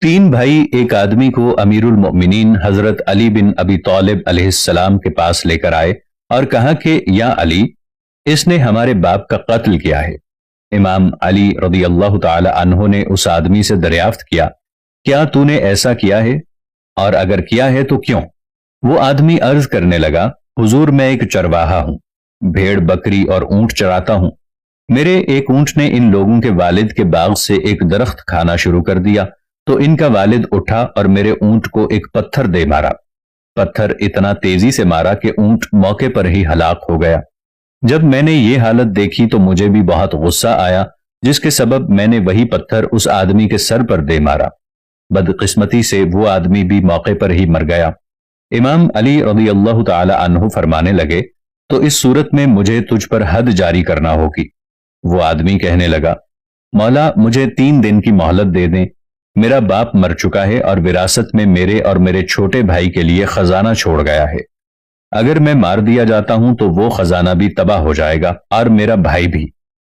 तीन भाई एक आदमी को अमीरुल मोमिनीन हजरत अली बिन अबी तालिब अलैहिस्सलाम के पास लेकर आए और कहा कि या अली, इसने हमारे बाप का कत्ल किया है। इमाम अली रदी अल्लाह ताला अन्हो ने उस आदमी से दरियाफ्त किया, क्या तूने ऐसा किया है, और अगर किया है तो क्यों? वो आदमी अर्ज करने लगा, हुजूर, मैं एक चरवाहा हूं, भेड़ बकरी और ऊंट चराता हूं। मेरे एक ऊंट ने इन लोगों के वालिद के बाग से एक दरख्त खाना शुरू कर दिया तो इनका वालिद उठा और मेरे ऊंट को एक पत्थर दे मारा। पत्थर इतना तेजी से मारा कि ऊंट मौके पर ही हलाक हो गया। जब मैंने ये हालत देखी तो मुझे भी बहुत गुस्सा आया, जिसके सबब मैंने वही पत्थर उस आदमी के सर पर दे मारा। बदकिस्मती से वो आदमी भी मौके पर ही मर गया। इमाम अली रज़ी अल्लाह ताला अन्हु फरमाने लगे, तो इस सूरत में मुझे तुझ पर हद जारी करना होगी। वो आदमी कहने लगा, मौला, मुझे 3 दिन की मोहलत दे दें। मेरा बाप मर चुका है और विरासत में मेरे और मेरे छोटे भाई के लिए खजाना छोड़ गया है। अगर मैं मार दिया जाता हूं तो वो खजाना भी तबाह हो जाएगा और मेरा भाई भी।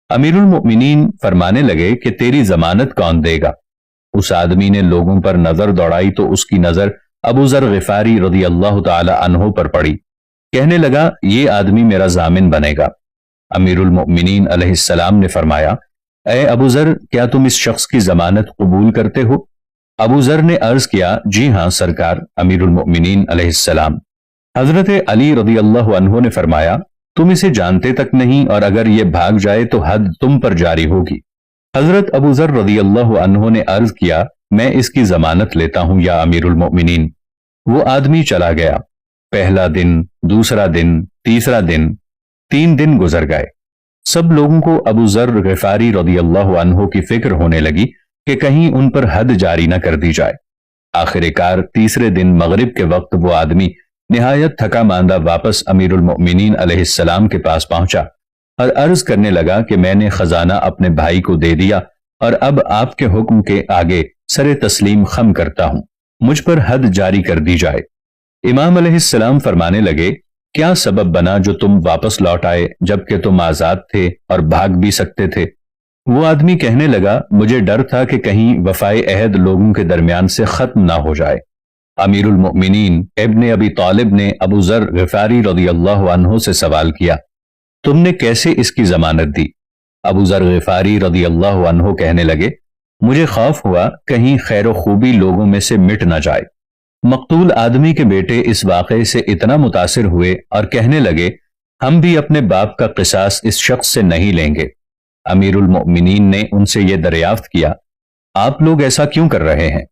अमीरुल मोमिनीन फरमाने लगे कि तेरी जमानत कौन देगा? उस आदमी ने लोगों पर नजर दौड़ाई तो उसकी नजर अबू जर गिफारी रज़ी अल्लाह ताला अन्हो पर पड़ी। कहने लगा, ये आदमी मेरा जामिन बनेगा। अमीरुल मोमिनीन अलैहिस्सलाम ने फरमाया, ए अबू जर, क्या तुम इस शख्स की जमानत कबूल करते हो? अबू जर ने अर्ज किया, जी हां सरकार अमीरुल मोमिनीन अलैहिस्सलाम। हजरत अली रज़ी अल्लाह अन्हो ने फरमाया, तुम इसे जानते तक नहीं और अगर ये भाग जाए तो हद तुम पर जारी होगी। हजरत अबू जर रज़ी अल्लाह अन्हो ने अर्ज किया, मैं इसकी जमानत लेता हूं या अमीरुल मोमिनीन। वो आदमी चला गया। पहला दिन, दूसरा दिन, तीसरा दिन, 3 दिन गुजर गए। सब लोगों को अबू जर गिफारी रज़ी अल्लाह अन्हो की फिक्र होने लगी कि कहीं उन पर हद जारी न कर दी जाए। आखिरकार तीसरे दिन मगरिब के वक्त वो आदमी निहायत थका मांदा वापस अमीरुल मोमिनीन अलैहिस्सलाम के पास पहुंचा और अर्ज करने लगा कि मैंने खजाना अपने भाई को दे दिया और अब आपके हुक्म के आगे सरे तस्लीम खम करता हूं, मुझ पर हद जारी कर दी जाए। इमाम अलैहिस्सलाम फरमाने लगे, क्या सबब बना जो तुम वापस लौट आए जबकि तुम आजाद थे और भाग भी सकते थे? वो आदमी कहने लगा, मुझे डर था कि कहीं वफाए अहद लोगों के दरमियान से खत्म ना हो जाए। अमीरुल मोमिनीन इब्ने अबी तालिब ने अबू जर गिफारी रज़ी अल्लाह अन्हु से सवाल किया, तुमने कैसे इसकी जमानत दी? अबू जर गिफारी रज़ी अल्लाह अन्हु कहने लगे, मुझे खौफ हुआ कहीं खैर खूबी लोगों में से मिट ना जाए। मकतूल आदमी के बेटे इस वाक़े से इतना मुतासिर हुए और कहने लगे, हम भी अपने बाप का क़िसास इस शख्स से नहीं लेंगे। अमीरुल मोमिनीन ने उनसे यह दरियाफ्त किया, आप लोग ऐसा क्यों कर रहे हैं?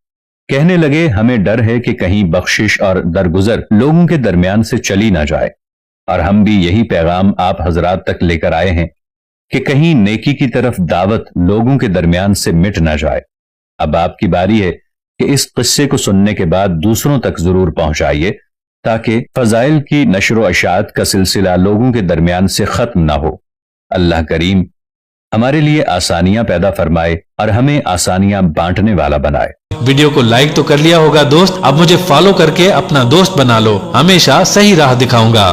कहने लगे, हमें डर है कि कहीं बख्शिश और दरगुजर लोगों के दरमियान से चली ना जाए, और हम भी यही पैगाम आप हजरात तक लेकर आए हैं कि कहीं नेकी की तरफ दावत लोगों के दरमियान से मिट ना जाए। अब आपकी बारी है कि इस किस्से को सुनने के बाद दूसरों तक जरूर पहुंचाइए ताकि फजाइल की नशर व अशात का सिलसिला लोगों के दरमियान से खत्म ना हो। अल्लाह करीम हमारे लिए आसानियां पैदा फरमाए और हमें आसानियां बांटने वाला बनाए। वीडियो को लाइक तो कर लिया होगा दोस्त, अब मुझे फॉलो करके अपना दोस्त बना लो, हमेशा सही राह दिखाऊंगा।